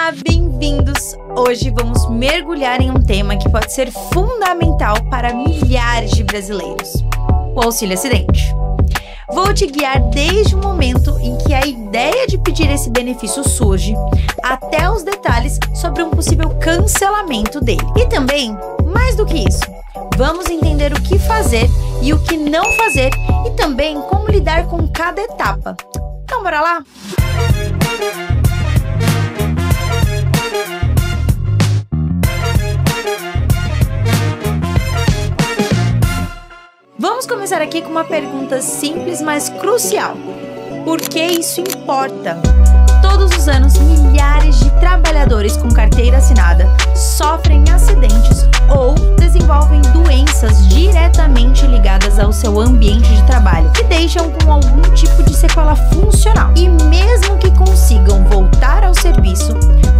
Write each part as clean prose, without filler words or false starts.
Olá, bem-vindos! Hoje vamos mergulhar em um tema que pode ser fundamental para milhares de brasileiros: o auxílio acidente. Vou te guiar desde o momento em que a ideia de pedir esse benefício surge, até os detalhes sobre um possível cancelamento dele. E também, mais do que isso, vamos entender o que fazer e o que não fazer e também como lidar com cada etapa. Então, bora lá? Vamos começar aqui com uma pergunta simples, mas crucial. Por que isso importa? Todos os anos, milhares de trabalhadores com carteira assinada sofrem acidentes ou desenvolvem doenças diretamente ligadas ao seu ambiente de trabalho, que deixam com algum tipo de sequela funcional. E mesmo que consigam voltar ao serviço,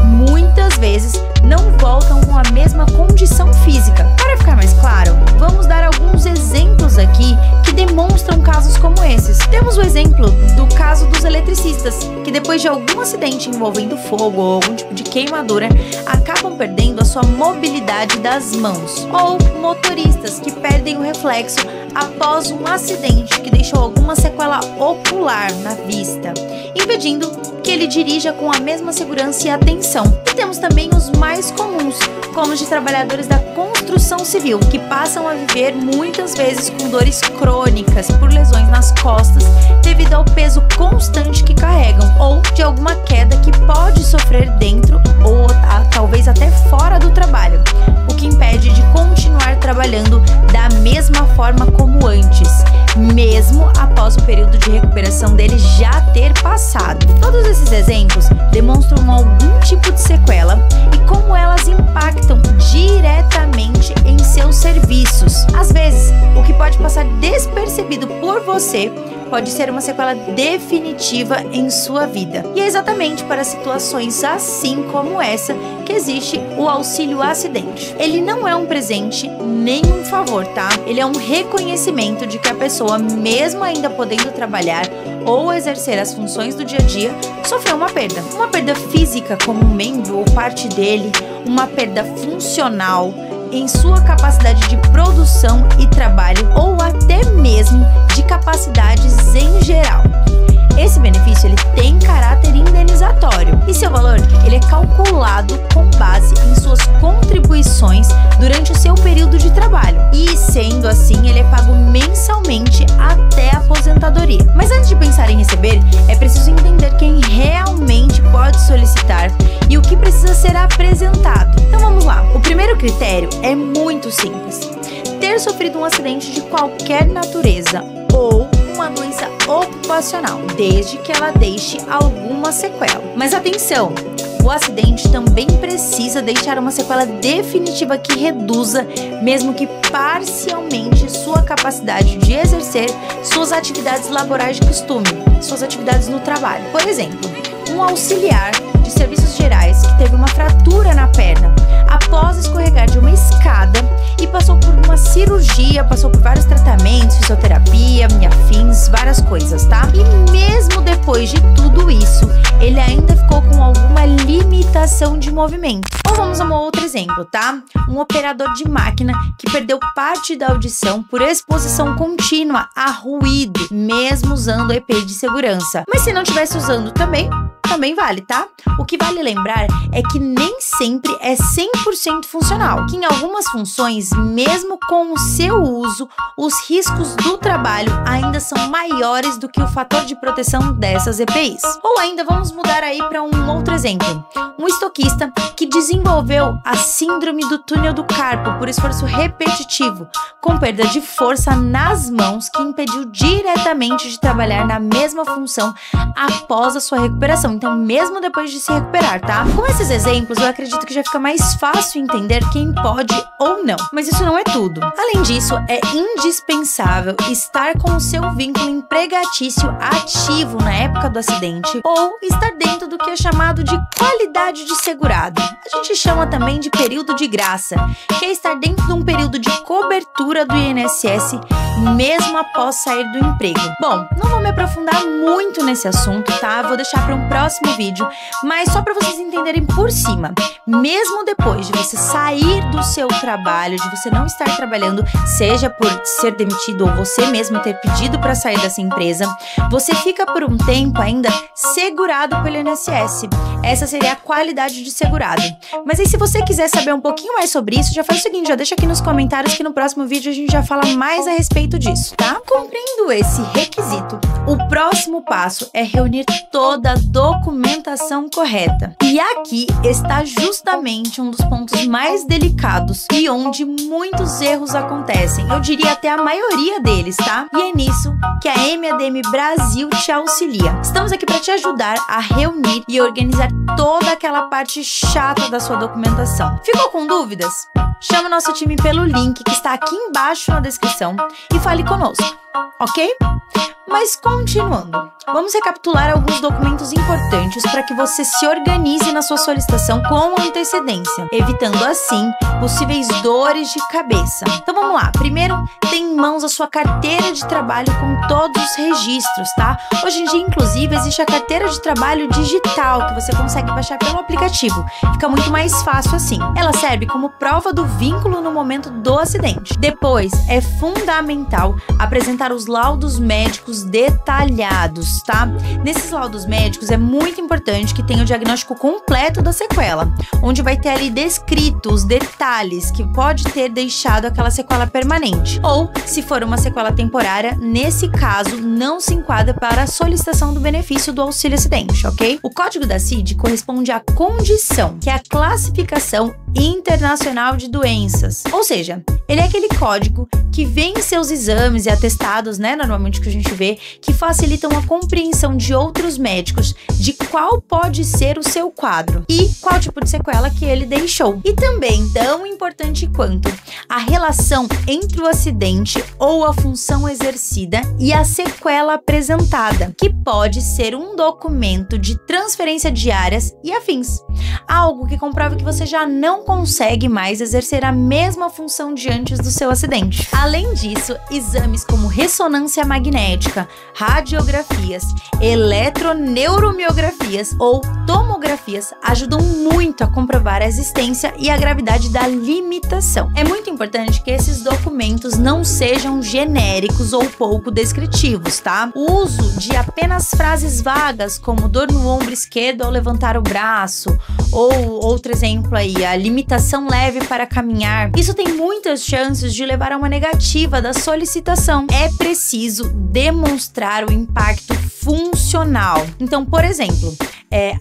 muitas vezes não voltam com a mesma condição física. Para ficar mais claro, vamos dar alguns exemplos aqui que demonstram casos como esses. Temos o exemplo do caso dos eletricistas, que depois de algum acidente envolvendo fogo ou algum tipo de queimadura, acabam perdendo a sua mobilidade das mãos. Ou motoristas que perdem o reflexo após um acidente que deixou alguma sequela ocular na vista, impedindo que ele dirija com a mesma segurança e atenção. E temos também os mais comuns, como os de trabalhadores da construção civil, que passam a viver muitas vezes com dores crônicas por lesões nas costas devido ao peso constante que carregam, ou de alguma queda que pode sofrer dentro ou talvez até fora do trabalho, o que impede de continuar trabalhando da mesma forma como antes, mesmo após o período de recuperação dele já ter passado. Todos esses exemplos demonstram algum tipo de sequela e como elas impactam diretamente em seus serviços. Às vezes, o que pode passar despercebido por você pode ser uma sequela definitiva em sua vida. E é exatamente para situações assim como essa que existe o auxílio acidente. Ele não é um presente nem um favor, tá? Ele é um reconhecimento de que a pessoa, mesmo ainda podendo trabalhar ou exercer as funções do dia a dia, sofreu uma perda. Uma perda física como um membro ou parte dele, uma perda funcional em sua capacidade de produção e trabalho ou até mesmo de capacidades em geral. Esse benefício ele tem caráter indenizatório e seu valor ele é calculado com base em suas contribuições durante o seu período de trabalho e, sendo assim, ele é pago mensalmente até a aposentadoria. Mas antes de pensar em receber, é preciso entender quem realmente pode solicitar e o que precisa ser apresentado. Então vamos lá. O primeiro critério é muito simples: ter sofrido um acidente de qualquer natureza ou uma doença ocupacional, desde que ela deixe alguma sequela. Mas atenção! O acidente também precisa deixar uma sequela definitiva que reduza, mesmo que parcialmente, sua capacidade de exercer suas atividades laborais de costume, suas atividades no trabalho. Por exemplo, um auxiliar de serviços gerais que teve uma fratura na perna após escorregar de uma escada e passou por uma cirurgia, passou por vários tratamentos, fisioterapia e afins, várias coisas, tá? E mesmo depois de tudo isso, ele ainda ficou com alguma limitação de movimento. Ou vamos a um outro exemplo, tá? Um operador de máquina que perdeu parte da audição por exposição contínua a ruído, mesmo usando EPI de segurança. Mas se não estivesse usando também vale, tá? O que vale lembrar é que nem sempre é 100% funcional, que em algumas funções, mesmo com o seu uso, os riscos do trabalho ainda são maiores do que o fator de proteção dessas EPIs. Ou ainda vamos mudar aí para um outro exemplo. Um estoquista que desenvolveu a síndrome do túnel do carpo por esforço repetitivo, com perda de força nas mãos que impediu diretamente de trabalhar na mesma função após a sua recuperação. Então, mesmo depois de se recuperar, tá? Com esses exemplos, eu acredito que já fica mais fácil entender quem pode ou não. Mas isso não é tudo. Além disso, é indispensável estar com o seu vínculo empregatício ativo na época do acidente ou estar dentro do que é chamado de qualidade de segurado. A gente chama também de período de graça, que é estar dentro de um período de cobertura do INSS mesmo após sair do emprego. Bom, não vou me aprofundar muito nesse assunto, tá? Vou deixar para um próximo próximo vídeo, mas só para vocês entenderem por cima. Mesmo depois de você sair do seu trabalho, de você não estar trabalhando, seja por ser demitido ou você mesmo ter pedido para sair dessa empresa, você fica por um tempo ainda segurado pelo INSS. Essa seria a qualidade de segurado. Mas aí, se você quiser saber um pouquinho mais sobre isso, já faz o seguinte, já deixa aqui nos comentários que no próximo vídeo a gente já fala mais a respeito disso, tá? Cumprindo esse requisito, o próximo passo é reunir toda a documentação correta. E aqui está justamente um dos pontos mais delicados e onde muitos erros acontecem. Eu diria até a maioria deles, tá? E é nisso que a MADM Brasil te auxilia. Estamos aqui para te ajudar a reunir e organizar toda aquela parte chata da sua documentação. Ficou com dúvidas? Chama o nosso time pelo link que está aqui embaixo na descrição e fale conosco, ok? Mas continuando, vamos recapitular alguns documentos importantes para que você se organize na sua solicitação com antecedência, evitando assim possíveis dores de cabeça. Então vamos lá, primeiro tem em mãos a sua carteira de trabalho com todos os registros, tá? Hoje em dia, inclusive, existe a carteira de trabalho digital que você consegue baixar pelo aplicativo. Fica muito mais fácil assim. Ela serve como prova do vínculo no momento do acidente. Depois, é fundamental apresentar os laudos médicos detalhados, tá? Nesses laudos médicos é muito importante que tenha o diagnóstico completo da sequela, onde vai ter ali descrito os detalhes que pode ter deixado aquela sequela permanente. Ou, se for uma sequela temporária, nesse caso não se enquadra para a solicitação do benefício do auxílio acidente, ok? O código da CID corresponde à condição, que é a classificação internacional de doenças. Ou seja, ele é aquele código que vem em seus exames e atestados, né, normalmente que a gente vê, que facilitam a compreensão de outros médicos de qual pode ser o seu quadro e qual tipo de sequela que ele deixou. E também, tão importante quanto, a relação entre o acidente ou a função exercida e a sequela apresentada, que pode ser um documento de transferência de áreas e afins. Algo que comprova que você já não consegue mais exercer a mesma função de antes do seu acidente. Além disso, exames como ressonância magnética, radiografias, eletroneuromeografias ou tomografias ajudam muito a comprovar a existência e a gravidade da limitação. É muito importante que esses documentos não sejam genéricos ou pouco descritivos, tá? O uso de apenas frases vagas como dor no ombro esquerdo ao levantar o braço, ou outro exemplo aí, a limitação leve para caminhar, isso tem muitas chances de levar a uma negativa da solicitação. É preciso demonstrar o impacto funcional. Então, por exemplo,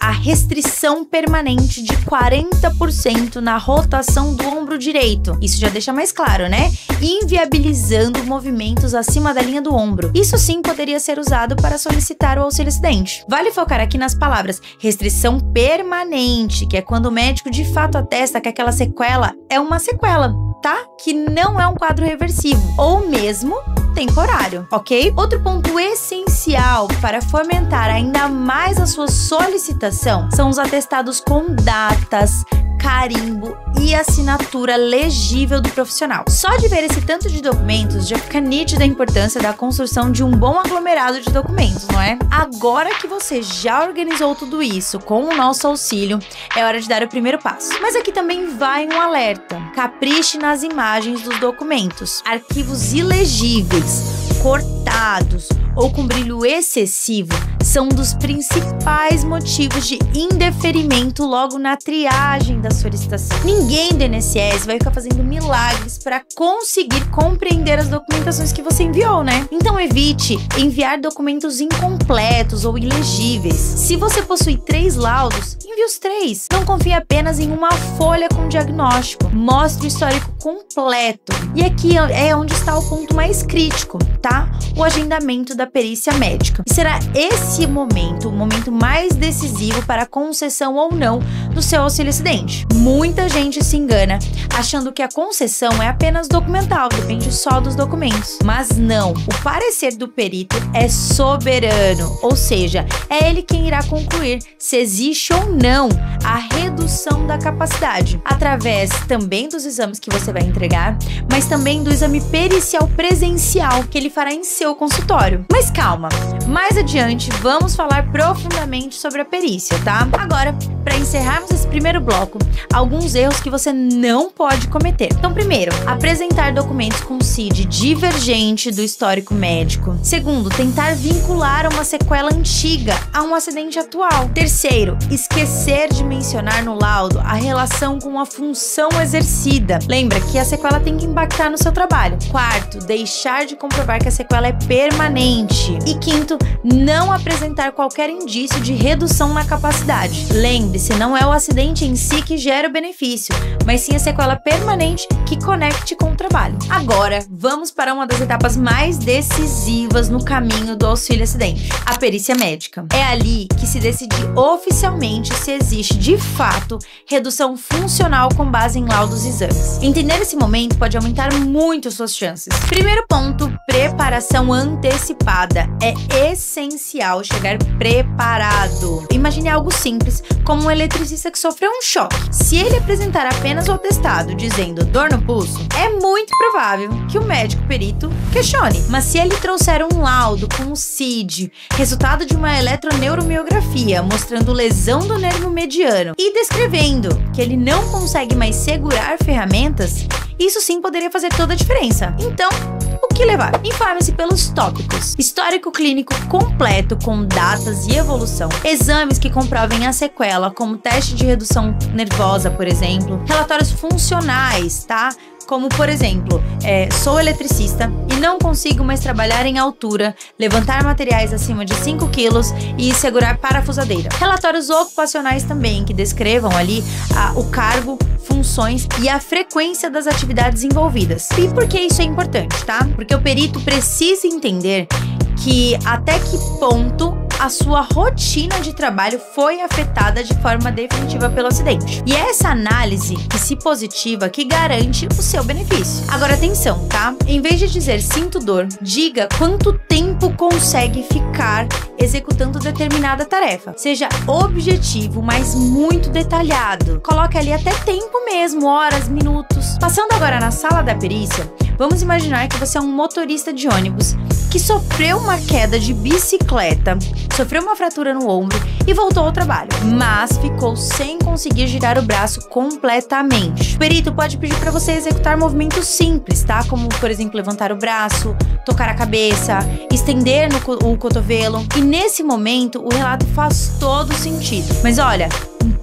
a restrição permanente de 40% na rotação do ombro direito. Isso já deixa mais claro, né? Inviabilizando movimentos acima da linha do ombro. Isso sim poderia ser usado para solicitar o auxílio acidente. Vale focar aqui nas palavras restrição permanente, que é quando o médico de fato atesta que aquela sequela é uma sequela, tá? Que não é um quadro reversível, ou mesmo temporário, ok? Outro ponto essencial para fomentar ainda mais a sua solicitação são os atestados com datas, carimbo e assinatura legível do profissional. Só de ver esse tanto de documentos já fica nítida a importância da construção de um bom aglomerado de documentos, não é? Agora que você já organizou tudo isso com o nosso auxílio, é hora de dar o primeiro passo. Mas aqui também vai um alerta. Capriche nas imagens dos documentos. Arquivos ilegíveis, cortados ou com brilho excessivo são um dos principais motivos de indeferimento logo na triagem da solicitação. Ninguém do INSS vai ficar fazendo milagres para conseguir compreender as documentações que você enviou, né? Então evite enviar documentos incompletos ou ilegíveis. Se você possui 3 laudos, envie os 3. Não confie apenas em uma folha com diagnóstico. Mostre o histórico completo. E aqui é onde está o ponto mais crítico, tá? O agendamento da perícia médica. E será esse momento, o momento mais decisivo para a concessão ou não do seu auxílio acidente. Muita gente se engana achando que a concessão é apenas documental, depende só dos documentos. Mas não, o parecer do perito é soberano, ou seja, é ele quem irá concluir se existe ou não a redução redução da capacidade, através também dos exames que você vai entregar, mas também do exame pericial presencial que ele fará em seu consultório. Mas calma, mais adiante vamos falar profundamente sobre a perícia, tá? Agora, para encerrarmos esse primeiro bloco, alguns erros que você não pode cometer. Então, primeiro, apresentar documentos com CID divergente do histórico médico. Segundo, tentar vincular uma sequela antiga a um acidente atual. Terceiro, esquecer de mencionar no laudo a relação com a função exercida. Lembra que a sequela tem que impactar no seu trabalho. Quarto, deixar de comprovar que a sequela é permanente. E quinto, não apresentar qualquer indício de redução na capacidade. Lembre-se, não é o acidente em si que gera o benefício, mas sim a sequela permanente que conecte com o trabalho. Agora, vamos para uma das etapas mais decisivas no caminho do auxílio-acidente, a perícia médica. É ali que se decide oficialmente se existe, de fato, redução funcional com base em laudos e exames. Entender esse momento pode aumentar muito suas chances. Primeiro ponto, preparação antecipada. É essencial chegar preparado. Imagine algo simples, como um eletricista que sofreu um choque. Se ele apresentar apenas o atestado dizendo dor no pulso, é muito provável que o médico perito questione. Mas se ele trouxer um laudo com o CID, resultado de uma eletroneuromiografia, mostrando lesão do nervo mediano e descrevendo que ele não consegue mais segurar ferramentas, isso sim poderia fazer toda a diferença. Então, o que levar? Informe-se pelos tópicos: histórico clínico completo com datas e evolução, exames que comprovem a sequela, como teste de redução nervosa, por exemplo, relatórios funcionais, tá? Como, por exemplo, sou eletricista e não consigo mais trabalhar em altura, levantar materiais acima de 5 quilos e segurar parafusadeira. Relatórios ocupacionais também, que descrevam ali o cargo, funções e a frequência das atividades envolvidas. E por que isso é importante, tá? Porque o perito precisa entender que até que ponto a sua rotina de trabalho foi afetada de forma definitiva pelo acidente. E é essa análise, que se positiva, que garante o seu benefício. Agora atenção, tá? Em vez de dizer sinto dor, diga quanto tempo consegue ficar executando determinada tarefa. Seja objetivo, mas muito detalhado. Coloque ali até tempo mesmo, horas, minutos. Passando agora na sala da perícia, vamos imaginar que você é um motorista de ônibus que sofreu uma queda de bicicleta, sofreu uma fratura no ombro e voltou ao trabalho, mas ficou sem conseguir girar o braço completamente. O perito pode pedir para você executar movimentos simples, tá? Como, por exemplo, levantar o braço, tocar a cabeça, estender o cotovelo. E nesse momento, o relato faz todo sentido. Mas olha,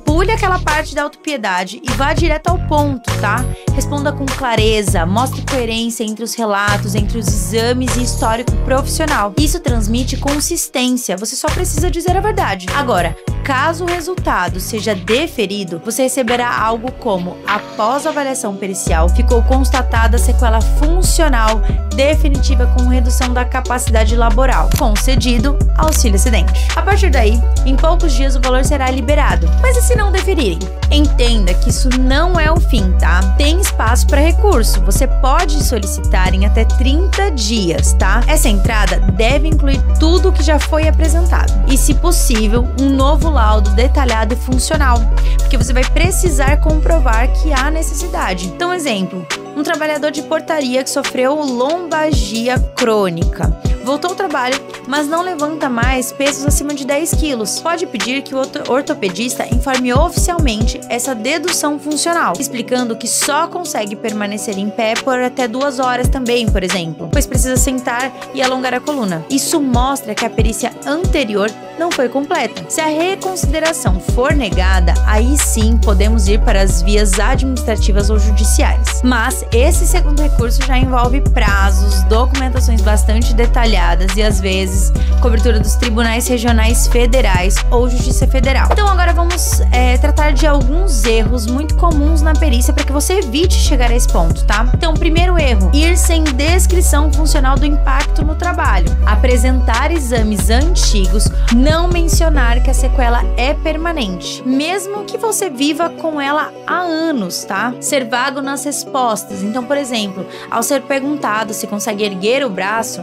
pule aquela parte da autopiedade e vá direto ao ponto, tá? Responda com clareza, mostre coerência entre os relatos, entre os exames e histórico profissional. Isso transmite consistência, você só precisa dizer a verdade. Agora, caso o resultado seja deferido, você receberá algo como: após a avaliação pericial, ficou constatada sequela funcional definitiva com redução da capacidade laboral, concedido auxílio-acidente. A partir daí, em poucos dias o valor será liberado. Mas e se não deferirem? Entenda que isso não é o fim, tá? Tem espaço para recurso. Você pode solicitar em até 30 dias, tá? Essa entrada deve incluir tudo o que já foi apresentado e, se possível, um novo laudo detalhado e funcional, porque você vai precisar comprovar que há necessidade. Então, exemplo, um trabalhador de portaria que sofreu lombalgia crônica, voltou ao trabalho, mas não levanta mais pesos acima de 10 quilos. Pode pedir que o ortopedista informe oficialmente essa dedução funcional, explicando que só consegue permanecer em pé por até 2 horas também, por exemplo, pois precisa sentar e alongar a coluna. Isso mostra que a perícia anterior não foi completa. Se a reconsideração for negada, aí sim podemos ir para as vias administrativas ou judiciais. Mas esse segundo recurso já envolve prazos, documentações bastante detalhadas e, às vezes, cobertura dos tribunais regionais federais ou Justiça Federal. Então agora vamos tratar de alguns erros muito comuns na perícia para que você evite chegar a esse ponto, tá? Então, primeiro erro: ir sem descrição funcional do impacto no trabalho. Apresentar exames antigos, não mencionar que a sequela é permanente, mesmo que você viva com ela há anos, tá? Ser vago nas respostas. Então, por exemplo, ao ser perguntado se consegue erguer o braço,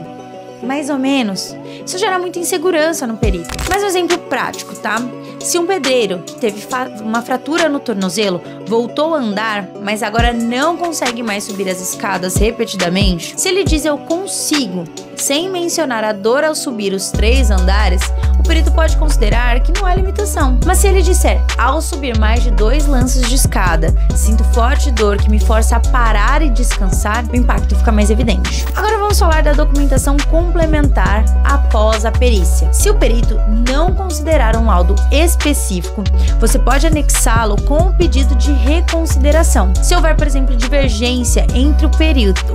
mais ou menos, isso gera muita insegurança no perito. Mas um exemplo prático, tá? Se um pedreiro que teve uma fratura no tornozelo voltou a andar, mas agora não consegue mais subir as escadas repetidamente, se ele diz eu consigo, sem mencionar a dor ao subir os 3 andares, o perito pode considerar que não é limitação. Mas se ele disser, ao subir mais de 2 lances de escada, sinto forte dor que me força a parar e descansar, o impacto fica mais evidente. Agora vamos falar da documentação complementar após a perícia. Se o perito não considerar um laudo específico, você pode anexá-lo com o pedido de reconsideração. Se houver, por exemplo, divergência entre o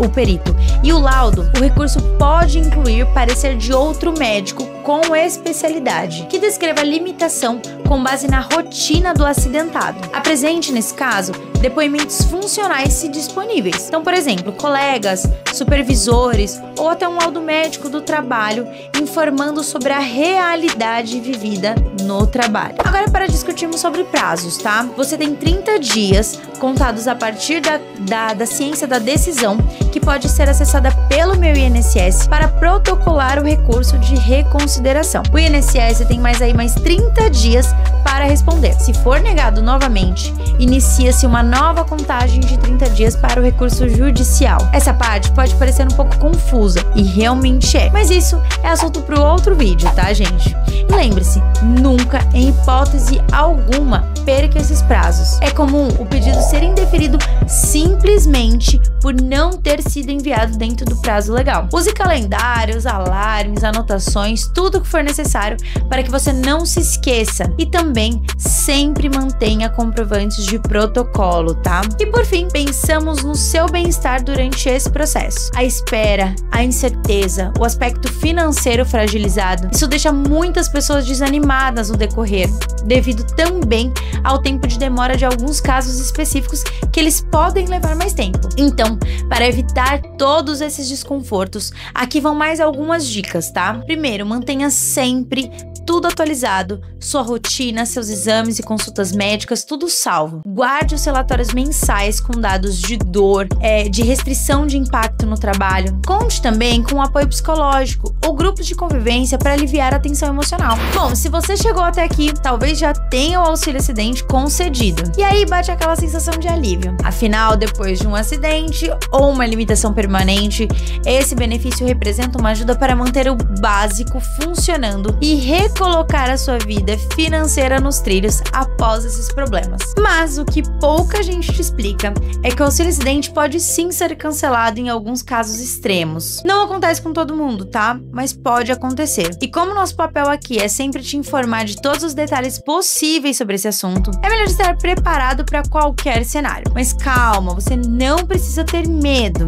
perito e o laudo, o recurso pode incluir parecer de outro médico com especialidade, que descreva a limitação com base na rotina do acidentado. Apresente, nesse caso, depoimentos funcionais se disponíveis. Então, por exemplo, colegas, supervisores ou até um laudo médico do trabalho informando sobre a realidade vivida no trabalho. Agora, para discutirmos sobre prazos, tá? Você tem 30 dias contados a partir da ciência da decisão, que pode ser acessada pelo meu INSS para protocolar o recurso de reconsideração. O INSS tem mais 30 dias para responder. Se for negado novamente, inicia-se uma nova contagem de 30 dias para o recurso judicial. Essa parte pode parecer um pouco confusa, e realmente é, mas isso é assunto para o outro vídeo, tá, gente? E lembre-se, nunca, em hipótese alguma, perca esses prazos. É comum o pedido ser indeferido simplesmente por não ter sido enviado dentro do prazo legal. Use calendários, alarmes, anotações, tudo o que for necessário para que você não se esqueça, e também sempre mantenha comprovantes de protocolo, tá? E por fim, pensamos no seu bem-estar durante esse processo. A espera, a incerteza, o aspecto financeiro fragilizado, isso deixa muitas pessoas desanimadas no decorrer, devido também ao tempo de demora de alguns casos específicos que eles podem levar mais tempo. Então, para evitar todos esses desconfortos, aqui vão mais algumas dicas, tá? Primeiro, mantenha sempre tudo atualizado, sua rotina, seus exames e consultas médicas, tudo salvo. Guarde os relatórios mensais com dados de dor, de restrição de impacto no trabalho. Conte também com o apoio psicológico ou grupos de convivência para aliviar a tensão emocional. Bom, se você chegou até aqui, talvez já tenha o auxílio acidente concedido. E aí bate aquela sensação de alívio. Afinal, depois de um acidente ou uma limitação permanente, esse benefício representa uma ajuda para manter o básico funcionando e colocar a sua vida financeira nos trilhos após esses problemas. Mas o que pouca gente te explica é que o auxílio acidente pode sim ser cancelado em alguns casos extremos. Não acontece com todo mundo, tá? Mas pode acontecer. E como nosso papel aqui é sempre te informar de todos os detalhes possíveis sobre esse assunto, é melhor estar preparado para qualquer cenário. Mas calma, você não precisa ter medo.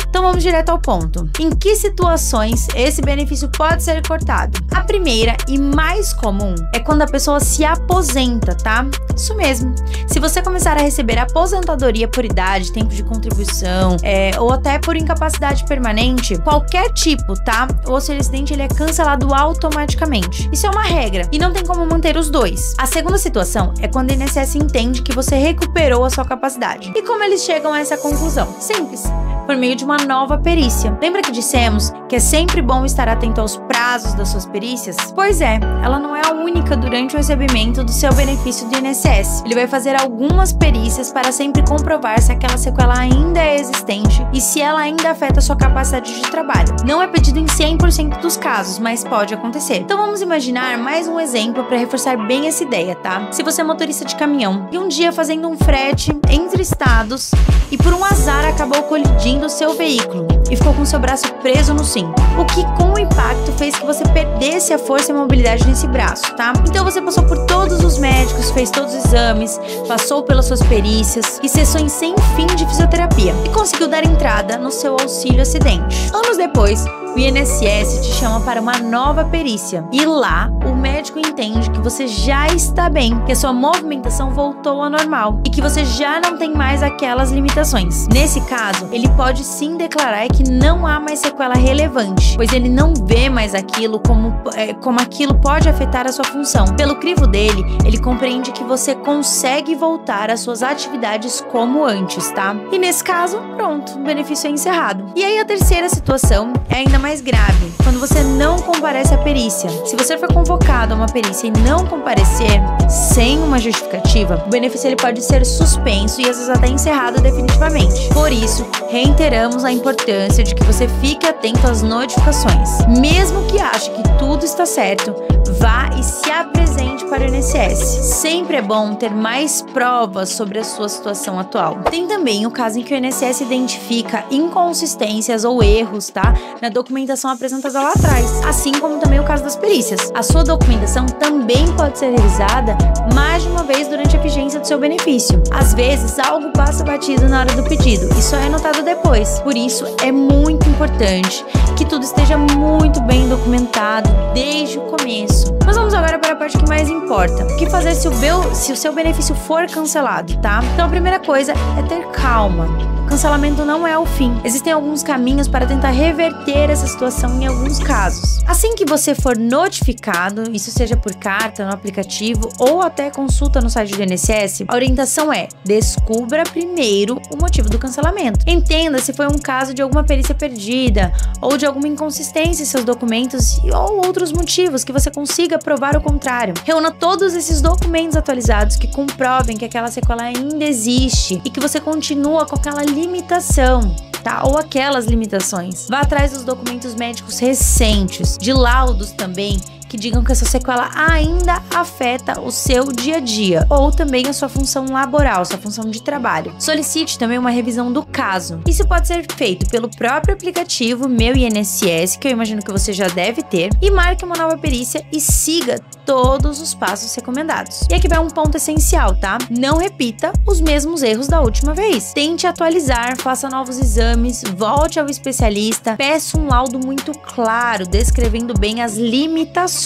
Então vamos direto ao ponto. Em que situações esse benefício pode ser cortado? A primeira e mais comum é quando a pessoa se aposenta, tá? Isso mesmo. Se você começar a receber aposentadoria por idade, tempo de contribuição, ou até por incapacidade permanente, qualquer tipo, tá? O auxílio acidente ele é cancelado automaticamente. Isso é uma regra e não tem como manter os dois. A segunda situação é quando o INSS entende que você recuperou a sua capacidade. E como eles chegam a essa conclusão? Simples. Por meio de uma nova perícia. Lembra que dissemos que é sempre bom estar atento aos prazos das suas perícias? Pois é, ela não é a única durante o recebimento do seu benefício do INSS. Ele vai fazer algumas perícias para sempre comprovar se aquela sequela ainda é existente e se ela ainda afeta a sua capacidade de trabalho. Não é pedido em 100% dos casos, mas pode acontecer. Então vamos imaginar mais um exemplo para reforçar bem essa ideia, tá? Se você é motorista de caminhão e um dia fazendo um frete entre estados e por um azar acabou colidindo o seu veículo e ficou com seu braço preso no cinto, o que com o impacto fez que você perdesse a força e a mobilidade nesse braço, tá? Então você passou por todos os médicos, fez todos os exames, passou pelas suas perícias e sessões sem fim de fisioterapia e conseguiu dar entrada no seu auxílio acidente. Anos depois, o INSS te chama para uma nova perícia e lá o médico entende que você já está bem, que a sua movimentação voltou ao normal e que você já não tem mais aquelas limitações. Nesse caso, ele pode sim declarar que não há mais sequela relevante, pois ele não vê mais aquilo como aquilo pode afetar a sua função. Pelo crivo dele, ele compreende que você consegue voltar às suas atividades como antes, tá? E nesse caso, pronto, o benefício é encerrado. E aí a terceira situação é ainda mais grave, quando você não comparece à perícia. Se você for convocado a uma perícia e não comparecer sem uma justificativa, o benefício ele pode ser suspenso e às vezes até encerrado definitivamente. Por isso, reiteramos a importância de que você fique atento às notificações. Mesmo que ache que tudo está certo, vá e se apresente para o INSS. Sempre é bom ter mais provas sobre a sua situação atual. Tem também o caso em que o INSS identifica inconsistências ou erros, tá, na documentação apresentada lá atrás, assim como também o caso das perícias. A sua documentação também pode ser revisada mais de uma vez durante a vigência do seu benefício. Às vezes, algo passa batido na hora do pedido e só é notado depois. Por isso, é muito importante que tudo esteja muito bem documentado desde o começo. Mas vamos agora para a parte que mais importa. O que fazer se o seu benefício for cancelado, tá? Então a primeira coisa é ter calma. O cancelamento não é o fim. Existem alguns caminhos para tentar reverter essa situação em alguns casos. Assim que você for notificado, isso seja por carta, no aplicativo ou até consulta no site do INSS, a orientação é: descubra primeiro o motivo do cancelamento. Entenda se foi um caso de alguma perícia perdida ou de alguma inconsistência em seus documentos ou outros motivos que você consiga provar o contrário. Reúna todos esses documentos atualizados que comprovem que aquela sequela ainda existe e que você continua com aquela limitação, tá? Ou aquelas limitações. Vá atrás dos documentos médicos recentes, de laudos também, que digam que essa sequela ainda afeta o seu dia a dia, ou também a sua função laboral, sua função de trabalho. Solicite também uma revisão do caso. Isso pode ser feito pelo próprio aplicativo Meu INSS, que eu imagino que você já deve ter, e marque uma nova perícia e siga todos os passos recomendados. E aqui vai um ponto essencial, tá? Não repita os mesmos erros da última vez. Tente atualizar, faça novos exames, volte ao especialista, peça um laudo muito claro, descrevendo bem as limitações.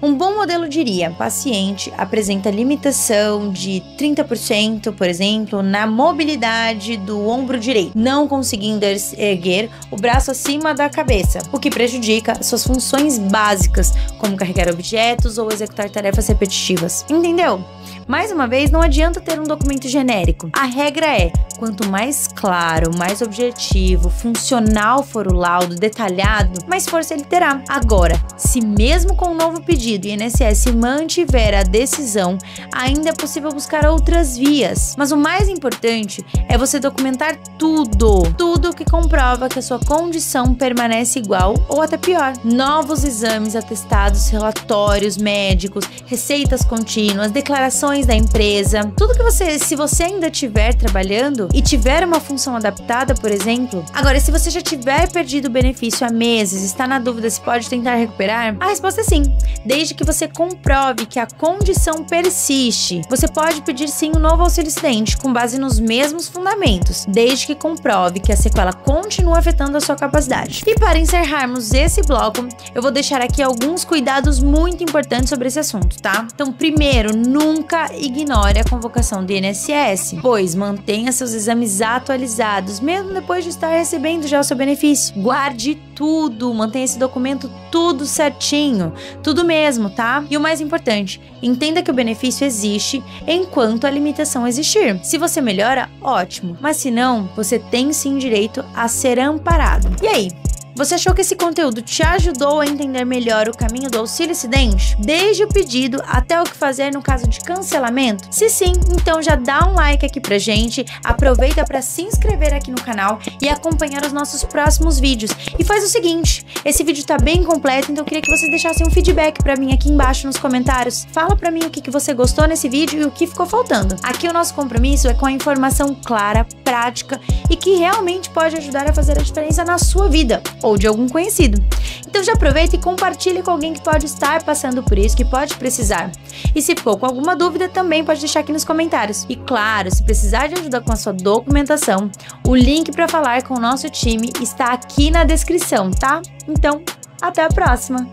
Um bom modelo diria: paciente apresenta limitação de 30%, por exemplo, na mobilidade do ombro direito, não conseguindo erguer o braço acima da cabeça, o que prejudica suas funções básicas, como carregar objetos ou executar tarefas repetitivas. Entendeu? Mais uma vez, não adianta ter um documento genérico. A regra é: quanto mais claro, mais objetivo, funcional for o laudo, detalhado, mais força ele terá. Agora, se mesmo com um novo pedido o INSS mantiver a decisão, ainda é possível buscar outras vias. Mas o mais importante é você documentar tudo que comprova que a sua condição permanece igual ou até pior. Novos exames, atestados, relatórios médicos, receitas contínuas, declarações da empresa, tudo que se você ainda estiver trabalhando e tiver uma função adaptada, por exemplo. Agora, se você já tiver perdido o benefício há meses, está na dúvida se pode tentar recuperar, a resposta é sim, desde que você comprove que a condição persiste. Você pode pedir sim um novo auxílio-acidente com base nos mesmos fundamentos, desde que comprove que a sequela continua afetando a sua capacidade. E para encerrarmos esse bloco, eu vou deixar aqui alguns cuidados muito importantes sobre esse assunto, tá? Então, primeiro, nunca ignore a convocação do INSS, pois mantenha seus exames atualizados, mesmo depois de estar recebendo já o seu benefício. Guarde tudo, mantenha esse documento tudo certinho, tudo mesmo, tá? E o mais importante, entenda que o benefício existe enquanto a limitação existir. Se você melhora, ótimo, mas se não, você tem sim direito a ser amparado. E aí? Você achou que esse conteúdo te ajudou a entender melhor o caminho do auxílio-acidente? Desde o pedido até o que fazer no caso de cancelamento? Se sim, então já dá um like aqui pra gente, aproveita para se inscrever aqui no canal e acompanhar os nossos próximos vídeos. E faz o seguinte, esse vídeo tá bem completo, então eu queria que vocês deixassem um feedback pra mim aqui embaixo nos comentários. Fala pra mim o que você gostou nesse vídeo e o que ficou faltando. Aqui o nosso compromisso é com a informação clara, prática e que realmente pode ajudar a fazer a diferença na sua vida ou de algum conhecido. Então já aproveita e compartilha com alguém que pode estar passando por isso, que pode precisar. E se ficou com alguma dúvida, também pode deixar aqui nos comentários. E claro, se precisar de ajuda com a sua documentação, o link para falar com o nosso time está aqui na descrição, tá? Então, até a próxima!